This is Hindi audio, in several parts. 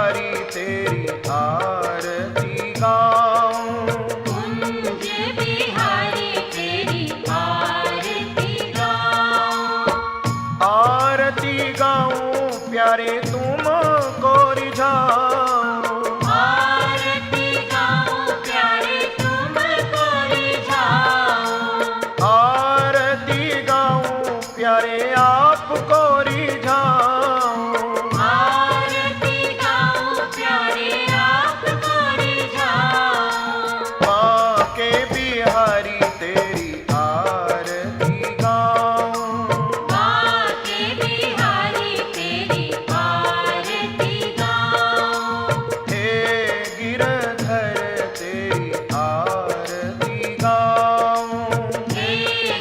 बिहारी तेरी आरती गाऊं। कुंज बिहारी तेरी आरती गाऊं। आरती गाऊं प्यारे तुमको रिझाऊं। आरती गाऊं प्यारे तुमको रिझाऊं। आरती गाऊं प्यारे आपको रिझाऊं। आरती गाऊं प्यारे आपको रिझाऊं। माँ के बिहारी तेरी आरती गाऊं। माँ के बिहारी तेरी आरती गाऊं। हे गिरधर तेरी आरती गाऊं। हे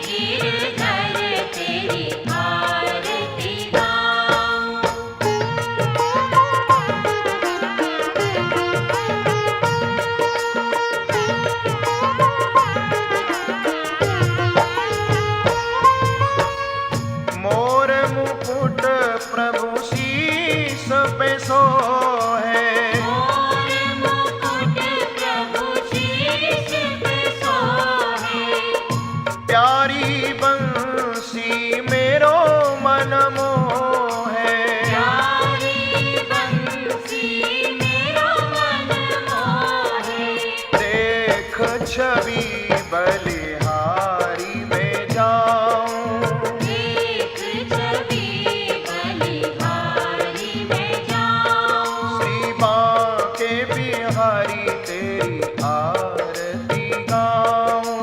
गिरधर तेरी आरती गाऊं। मोर मुकुट प्रभु शीस पे सोहे। मोर मुकुट प्रभु शीश पे सोहे। प्यारी बंसी मेरो मन मोहे। प्यारी बंसी मेरो मन मोहे। देख छवि बलिहारी में जाऊं। देख छवि बलिहारी में जाऊं। श्री बांके बिहारी तेरी आरती गाऊं।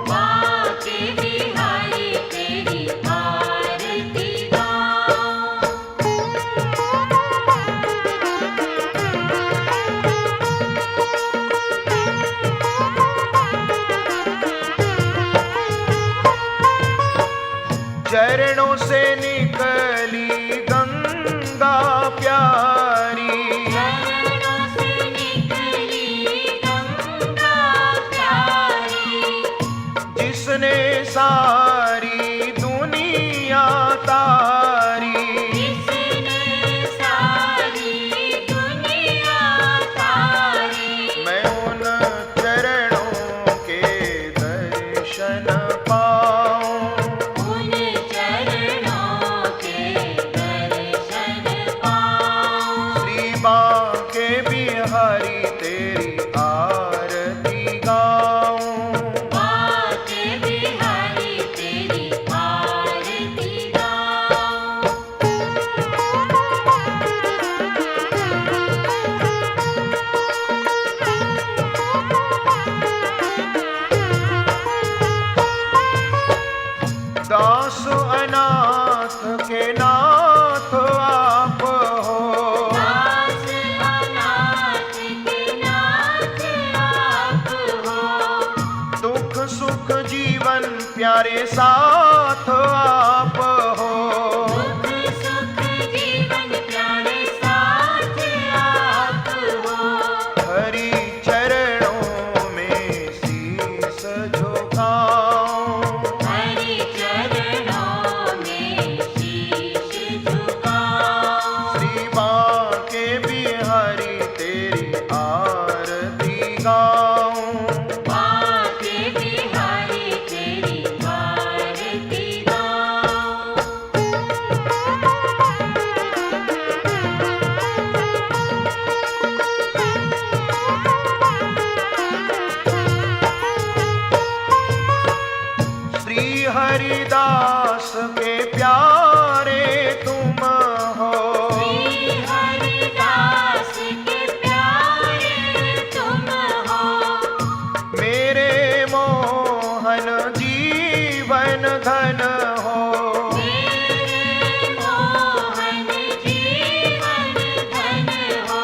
माँ के बिहारी तेरी आरती गाऊं। चरणों से निकली गंगा प्यारी। चरणों से निकली गंगा प्यारी। जिसने सारी दुनिया तारी। जिसने सारी दुनिया तारी। मैं उन चरणों के दर्शन पाऊं। उन चरणों के दर्शन पाऊं। श्री बांके बिहारी तेरी आरती गाऊं। माँ के बिहारी तेरी आरती गाऊं। दास अनाथ के नाथ आप हो। दास अनाथ के नाथ आप हो। दुख सुख जीवन प्यारे साथ आप हो। दुख सुख जीवन प्यारे साथ आप हो। हरि चरणों में शीस झुकाऊं। हरि चरणों में शीश झुकाऊं। श्री बांके बिहारी तेरी आरती गाऊं। माँ के बिहारी तेरी आरती गाऊं। श्री हरिदास के प्यारे तुम हो। श्री हरिदास के प्यारे तुम हो। मेरे मोहन जीवन धन हो। मेरे मोहन जीवन धन हो।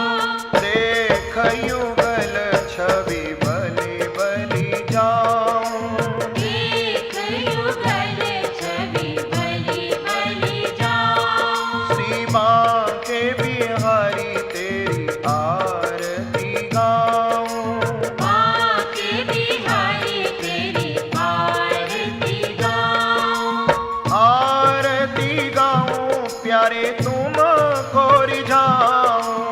देख युगल छवि बलि बलि जाऊं। देख युगल छवि बलि बलि जाऊं। श्री बांके बिहारी तेरी आरती गाऊं। माँ के बिहारी तेरी आरती गाऊं। आरती गाऊं प्यारे तुमको रिझाऊं।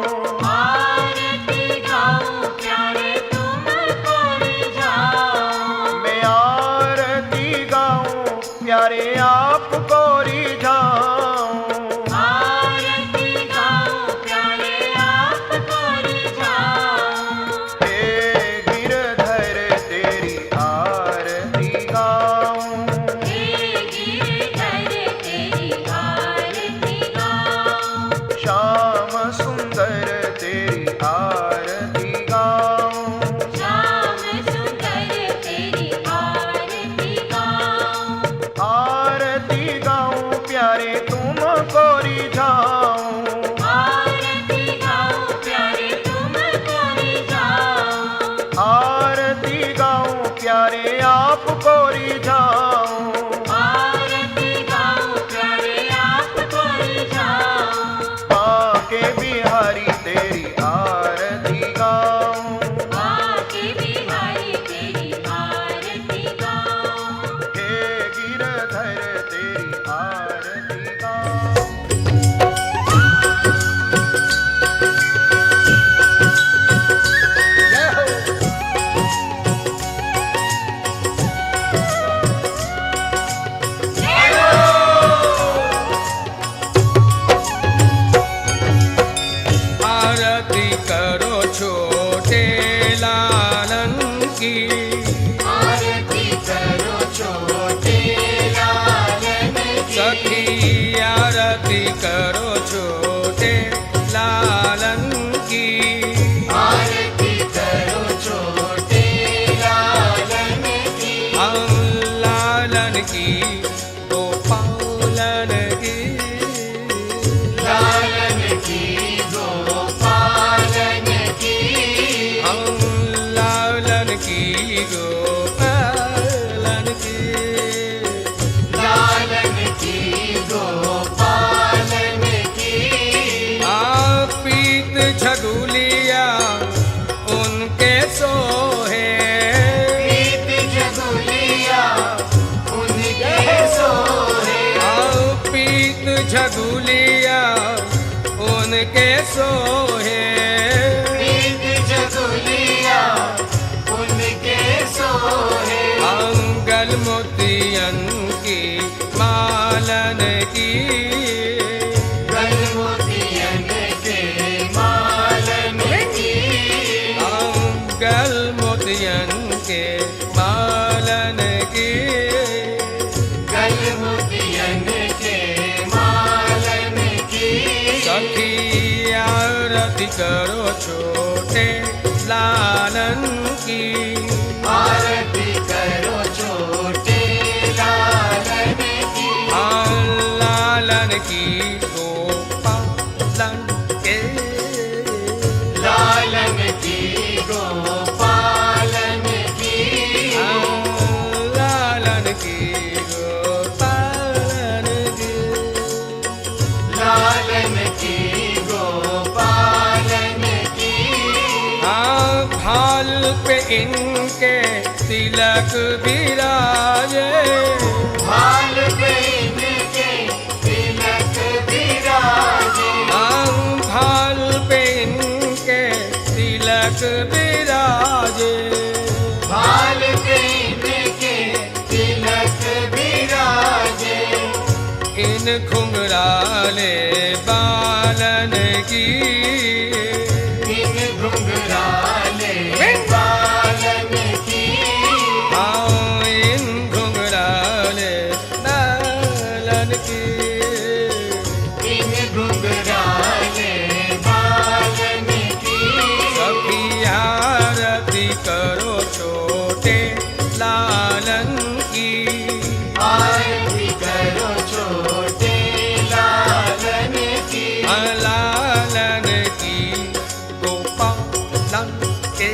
करो छोटे लालन की, आरती करो छोटे लालन की, सखी आरती करो छोटे लालन की, आरती करो छोटे लालन की, लालन की गोपालन की, लालन की गोपालन की, लालन की गोपालन की, लालन की गोपालन की, पीत झगुलिया उनके सोहे, प्रीत जगुलिया उनके सोहे, पीत झगुलिया उनके सोहे, प्रीत जगुलिया उनके सोहे, अंगल मोतियन की मालन की, गलमोतियन के मालन की, अंगल मोतियन के मालन की, गलमोतियन के मालन की, सखी आरती करो छोटे लालन की, आरती करो छोटे लालन की, लालन की गोपालन के, लालन की गोपालन की, लालन की गोपालन की, लालन की गोपालन की, भाल पे इनके तिलक विराजे, भाल पे इनके तिलक विराजे, भाल पे इनके तिलक विराजे, भाल पे इनके तिलक विराजे, इन घुंघराले बालन की, इन घुंघराले बालन की, इन घुंघराले बालन की, इन घुंघराले बालन की, सखी आरती करो छोटे लालन की, आरती करो छोटे लालन की, लालन की गोपालन के,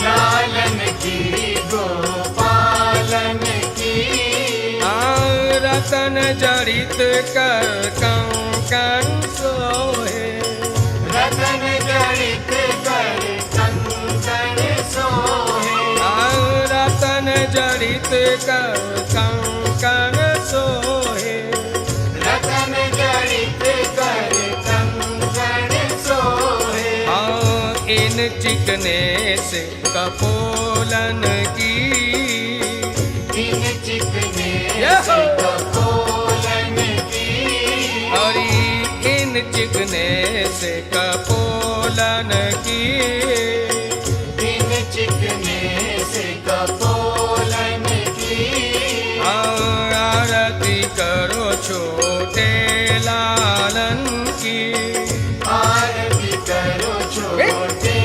लालन की गोपालन की, रतन जड़ित कर कंकण सोहे, रतन जड़ित कर कंकण सोहे, रतन जड़ित कर कंकण सोहे, रतन जड़ित कर कंकण सोहे, इन चिकने से कपोलन की, इन चिकने यहो! से कपोलन की, और इन चिकने से कपोलन की, इन चिकने से कपोलन की, आरती करो छोटे लालन की, आरती करो छोटे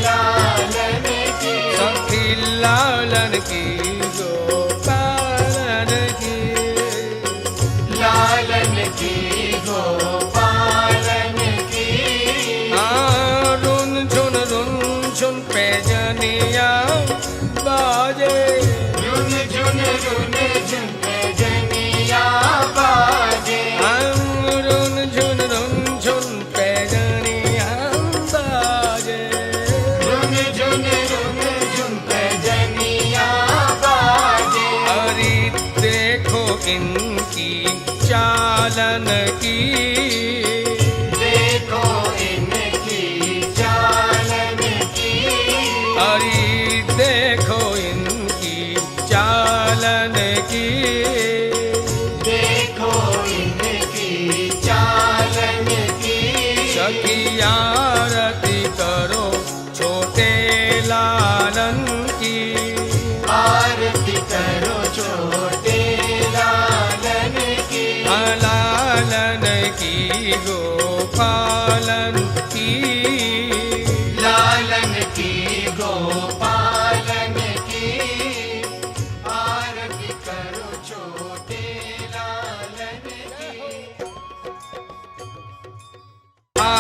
लालन की, सखी लालन की गोपालन की, लालन की गोपालन की, रुन झुन पे जनिया बाजे, रुन झुन जनिया बाजे, रुन झुन पे जनिया बाजे, रुन झुन जनिया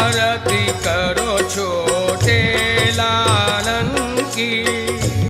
आरती